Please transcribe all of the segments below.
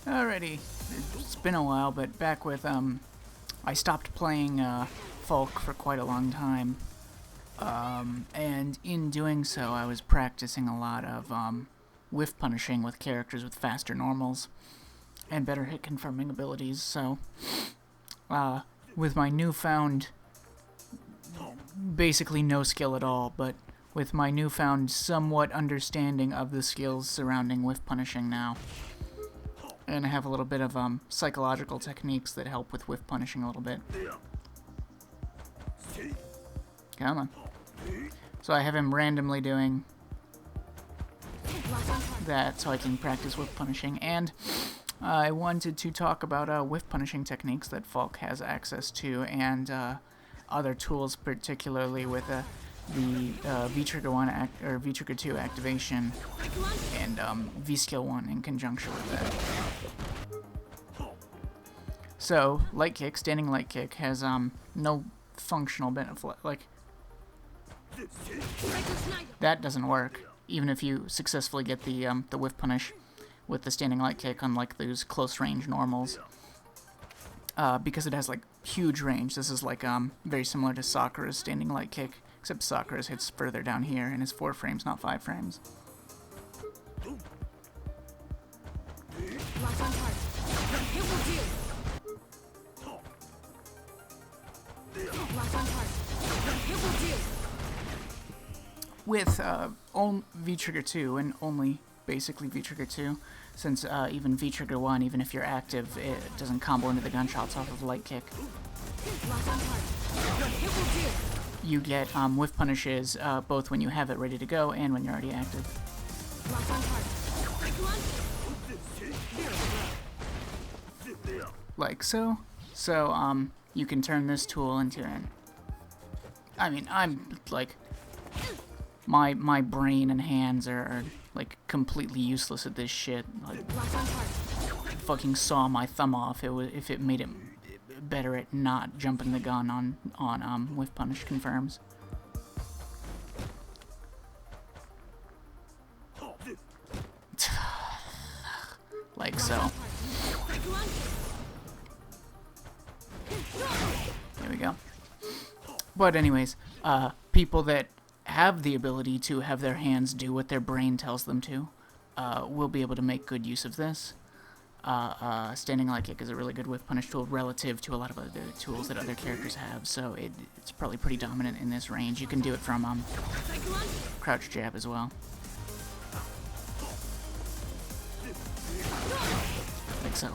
Alrighty, it's been a while, but back with, I stopped playing, Falke for quite a long time, and in doing so I was practicing a lot of, whiff punishing with characters with faster normals, and better hit confirming abilities, so, with my newfound, basically no skill at all, but with my newfound somewhat understanding of the skills surrounding whiff punishing now, and I have a little bit of psychological techniques that help with whiff punishing a little bit. Come on. So I have him randomly doing that so I can practice whiff punishing, and I wanted to talk about whiff punishing techniques that Falke has access to, and other tools, particularly with the V-Trigger 1 V-Trigger 2 activation and V-Skill 1 in conjunction with that. So, light kick, standing light kick, has no functional benefit. Like, that doesn't work, even if you successfully get the whiff punish with the standing light kick, unlike those close range normals. Because it has like huge range. This is like very similar to Sakura's standing light kick, except Sakura's hits further down here and is 4 frames, not 5 frames. With V-Trigger 2 and only basically V-Trigger 2, since even V-Trigger 1, even if you're active, it doesn't combo into the gunshots off of light kick. You get whiff punishes both when you have it ready to go and when you're already active. Like so. So you can turn this tool into an... I mean, I'm like... My brain and hands are like completely useless at this shit. Like, fucking saw my thumb off if it made it better at not jumping the gun on whiff punish confirms. Like so. There we go. But anyways, people that have the ability to have their hands do what their brain tells them to will be able to make good use of this. Standing light kick is a really good whiff punish tool relative to a lot of other tools that other characters have, so it's probably pretty dominant in this range. You can do it from crouch jab as well. Like so.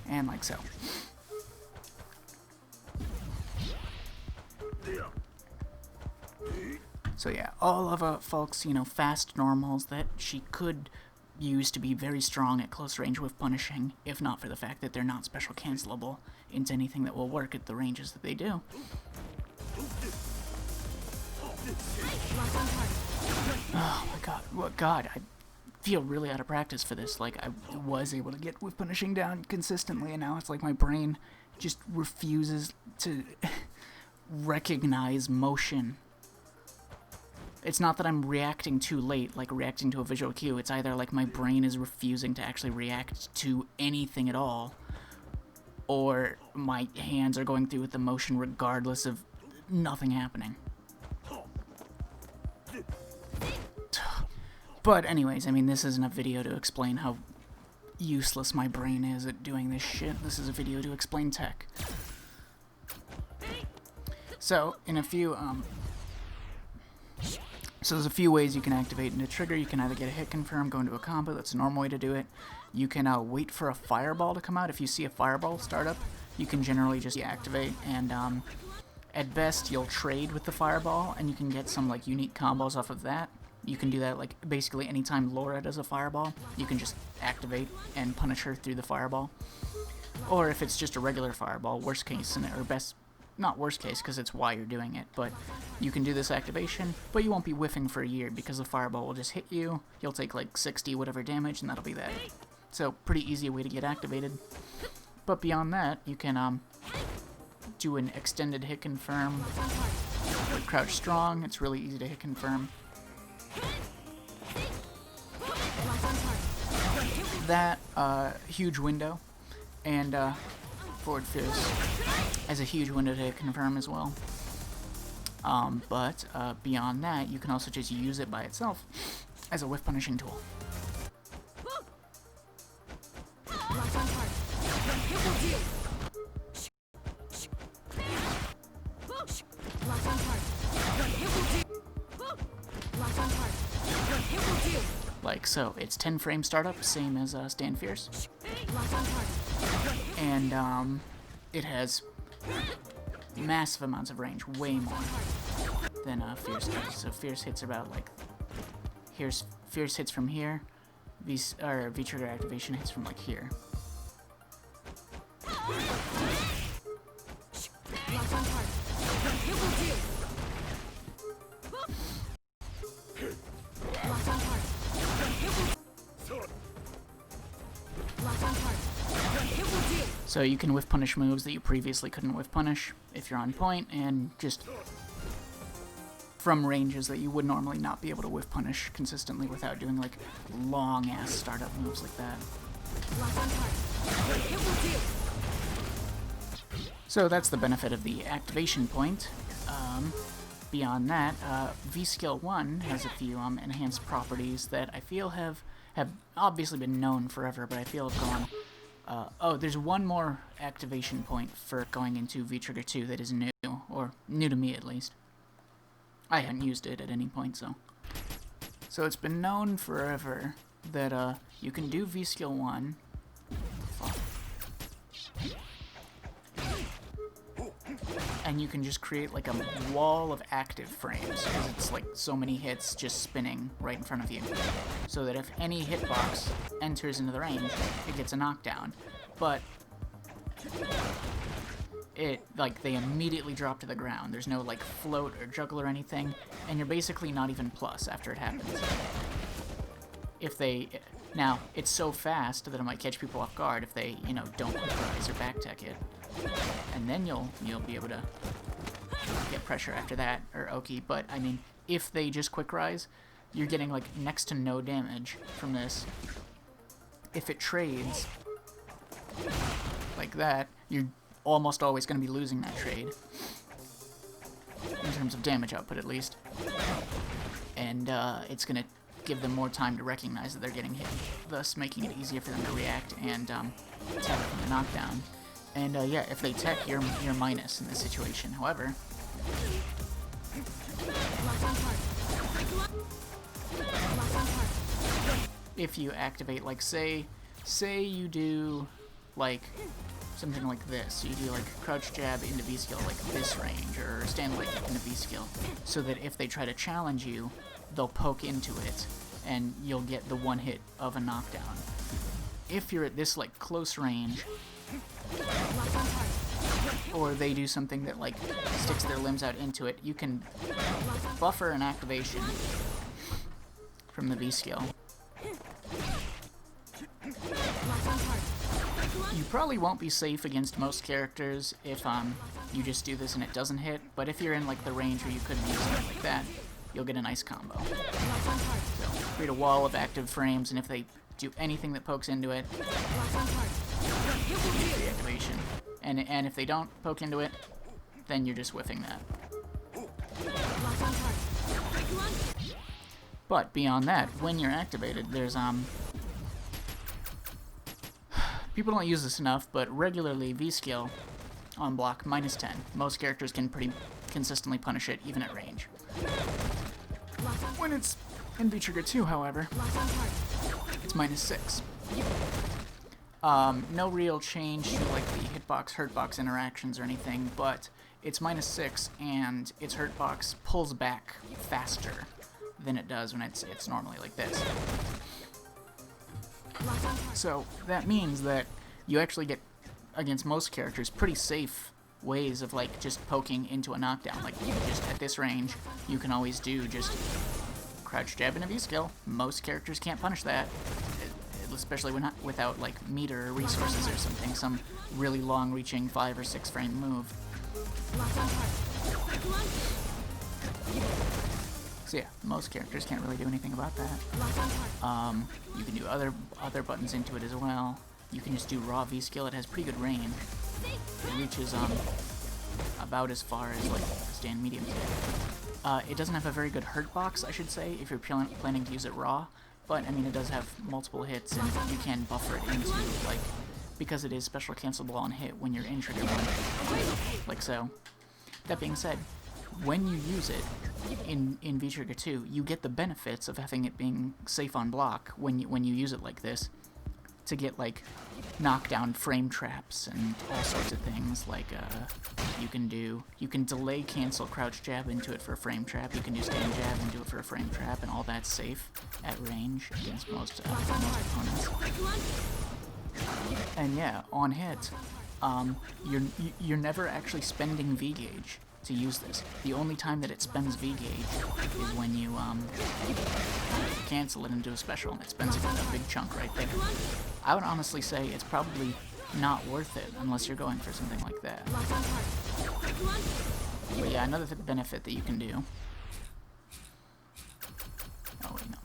And like so. So yeah, all of Falke's, fast normals that she could use to be very strong at close range with punishing, if not for the fact that they're not special cancelable into anything that will work at the ranges that they do. Oh my god, what god, I feel really out of practice for this. Like, I was able to get whiff punishing down consistently, and now it's like my brain just refuses to recognize motion. It's not that I'm reacting too late, like reacting to a visual cue. It's either like my brain is refusing to actually react to anything at all, or my hands are going through with the motion regardless of nothing happening. But anyways, I mean, this isn't a video to explain how useless my brain is at doing this shit. This is a video to explain tech. So, in a few, so there's a few ways you can activate into trigger. You can either get a hit confirm, go into a combo. That's a normal way to do it. You can wait for a fireball to come out. If you see a fireball start up, you can generally just deactivate, and at best you'll trade with the fireball, and you can get some like unique combos off of that. You can do that like basically anytime Laura does a fireball, you can just activate and punish her through the fireball. Or if it's just a regular fireball, worst case, or best, not worst case because it's why you're doing it, but you can do this activation, but you won't be whiffing for a year because the fireball will just hit you, you'll take like 60 whatever damage, and that'll be that. So pretty easy way to get activated. But beyond that, you can do an extended hit confirm. With crouch strong, it's really easy to hit confirm. That huge window, and forward fierce has a huge window to hit confirm as well. But beyond that, you can also just use it by itself as a whiff punishing tool. Like so, it's 10 frame startup, same as Stand Fierce. And it has massive amounts of range, way more than Fierce does. So Fierce hits about like, Fierce hits from here, V-trigger activation hits from like here. So you can whiff punish moves that you previously couldn't whiff punish if you're on point, and just from ranges that you would normally not be able to whiff punish consistently without doing like long ass startup moves like that. So that's the benefit of the activation point. Beyond that, VSkill1 has a few enhanced properties that I feel have obviously been known forever, but I feel have gone. Oh, there's one more activation point for going into V-Trigger 2 that is new, or new to me at least. I hadn't used it at any point, so. So it's been known forever that you can do VSkill1. And you can just create like a wall of active frames, because it's like so many hits just spinning right in front of you. So that if any hitbox enters into the range, it gets a knockdown. But they immediately drop to the ground. There's no like float or juggle or anything, and you're basically not even plus after it happens. Now, it's so fast that it might catch people off guard if they, don't quick rise or back tech it. And then you'll be able to get pressure after that, or Oki. But I mean, if they just quick rise, you're getting like next to no damage from this. If it trades like that, you're almost always going to be losing that trade in terms of damage output, at least. And it's going to give them more time to recognize that they're getting hit, thus making it easier for them to react and tech from the knockdown. And yeah, if they tech, you're minus in this situation. However, if you activate, like, say you do like something like this, you do like crouch jab into V skill like this range, or stand like into V skill, so that if they try to challenge you, they'll poke into it, and you'll get the one hit of a knockdown. If you're at this like close range, or they do something that like sticks their limbs out into it, you can buffer an activation from the V skill. You probably won't be safe against most characters if you just do this and it doesn't hit, but if you're in like the range where you could use something like that, you'll get a nice combo. So create a wall of active frames, and if they do anything that pokes into it, the activation. And if they don't poke into it, then you're just whiffing that. But beyond that, when you're activated, there's people don't use this enough, but regularly V skill on block -10. Most characters can pretty consistently punish it, even at range. When it's in V-Trigger 2, however, it's -6. No real change to like the hitbox-hurtbox interactions or anything, but it's -6, and its hurtbox pulls back faster than it does when it's normally like this. So that means that you actually get, against most characters, pretty safe ways of like just poking into a knockdown. Like you just at this range, you can always do just crouch jab into V skill. Most characters can't punish that, especially when without like meter or resources or something, some really long-reaching 5 or 6 frame move. So yeah, most characters can't really do anything about that. You can do other buttons into it as well. You can just do raw V skill. It has pretty good range. It reaches about as far as like stand medium kick. It doesn't have a very good hurt box, I should say, if you're planning to use it raw. But I mean, it does have multiple hits, and you can buffer it into like, because it is special cancelable on hit when you're in trigger one, like so. That being said, when you use it in V-Trigger 2, you get the benefits of having it being safe on block when you use it like this, to get like knockdown frame traps and all sorts of things. Like you can delay cancel crouch jab into it for a frame trap. You can do stand jab into it for a frame trap, and all that's safe at range against most opponents. And yeah, on hit, you're never actually spending V gauge to use this. The only time that it spends V gauge is when you cancel it into a special, and it spends a big chunk right there. I would honestly say it's probably not worth it unless you're going for something like that. But yeah, another benefit that you can do. Oh wait, no.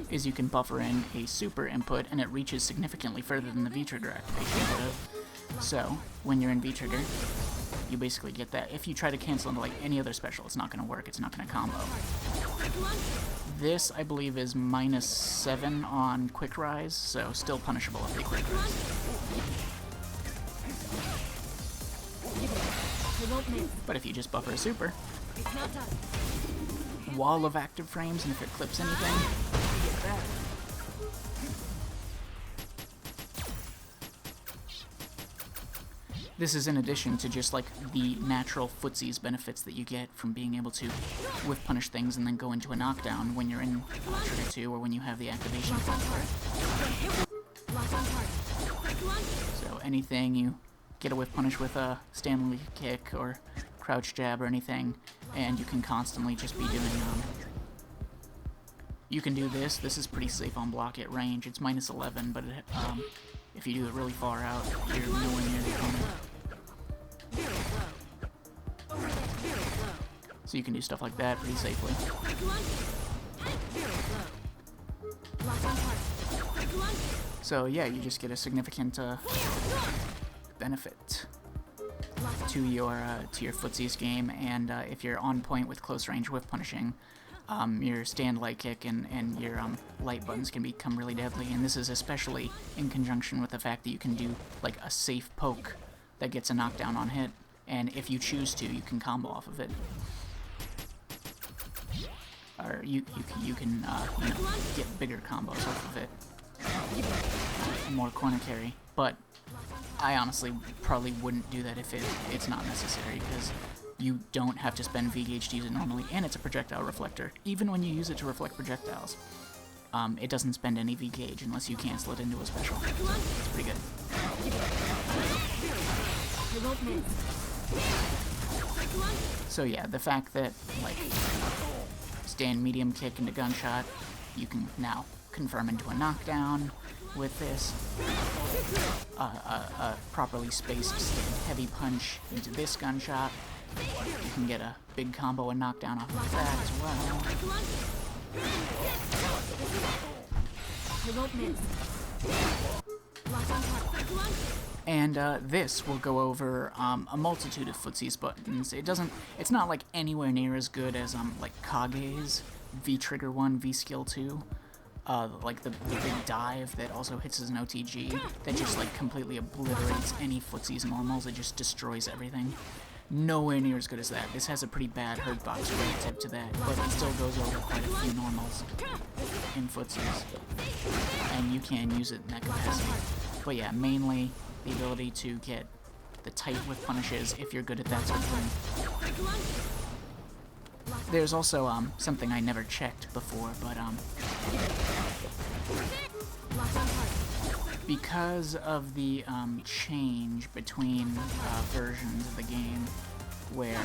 Is you can buffer in a super input, and it reaches significantly further than the V-Trigger activation would have. So, when you're in V-Trigger, you basically get that. If you try to cancel into like any other special, it's not going to work, it's not going to combo. This, I believe, is -7 on quick rise, so still punishable if they quick rise. But if you just buffer a super, wall of active frames, and if it clips anything, you get that. This is in addition to just like the natural footsies benefits that you get from being able to whiff punish things and then go into a knockdown when you're in Trigger 2 or when you have the activation for it. So anything you get a whiff punish with a Stanley kick or crouch jab or anything, and you can constantly just be doing you can do this. This is pretty safe on block at range. It's -11, but it, if you do it really far out, you're nowhere near the opponent. So you can do stuff like that pretty safely. So yeah, you just get a significant benefit to your footsies game, and if you're on point with close range whiff punishing, your stand light kick and your light buttons can become really deadly, and this is especially in conjunction with the fact that you can do like a safe poke that gets a knockdown on hit, and if you choose to, you can combo off of it. Or you can you know, get bigger combos off of it, and more corner carry. But I honestly probably wouldn't do that if it's not necessary, because you don't have to spend V gauge to use it normally, and it's a projectile reflector. Even when you use it to reflect projectiles, it doesn't spend any V gauge unless you cancel it into a special. So it's pretty good. So yeah, the fact that like stand medium kick into gunshot, you can now confirm into a knockdown with this. A properly spaced stand heavy punch into this gunshot. You can get a big combo and knockdown off of that as well. And this will go over a multitude of footsies buttons. It's not like anywhere near as good as like Kage's V-Trigger 1, V-Skill 2. Like the big dive that also hits as an OTG that just like completely obliterates any footsies normals. It just destroys everything. Nowhere near as good as that. This has a pretty bad hurt box relative to that, but it still goes over quite a few normals in footsies, and you can use it in that capacity. But yeah, mainly the ability to get the tight whiff punishes if you're good at that sort of thing. There's also something I never checked before, but because of the change between versions of the game, where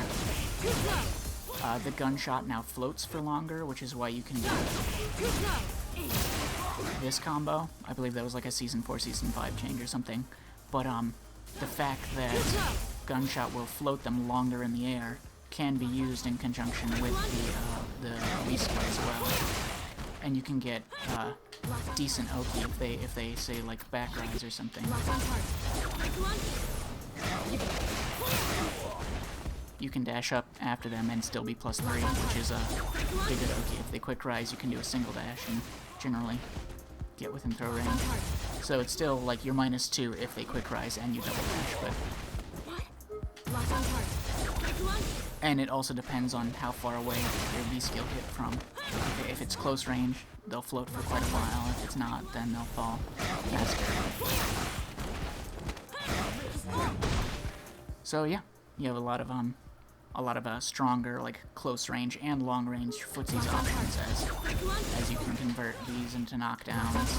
the gunshot now floats for longer, which is why you can do this combo. I believe that was like a Season 4, Season 5 change or something. But the fact that gunshot will float them longer in the air can be used in conjunction with the V-skill as well. And you can get decent Oki if they say like back rise or something. You can dash up after them and still be +3, which is a pretty good Oki. If they quick rise, you can do a single dash and generally get within throw range. So it's still like you're -2 if they quick rise and you double dash, but... And it also depends on how far away your V-skill hit from. Okay, if it's close range, they'll float for quite a while. If it's not, then they'll fall faster. So yeah, you have a lot of stronger, like, close range and long range footsies options as you can convert these into knockdowns.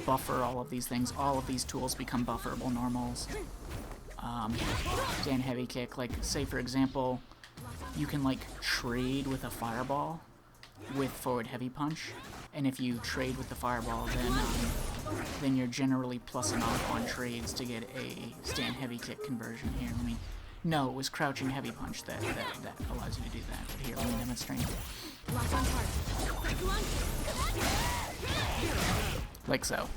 Buffer all of these things. All of these tools become bufferable normals. Stand heavy kick, like, say for example, you can like trade with a fireball with forward heavy punch, and if you trade with the fireball, then you're generally plussing off on trades to get a stand heavy kick conversion here. No, it was crouching heavy punch that allows you to do that. But here, let me demonstrate. Like so.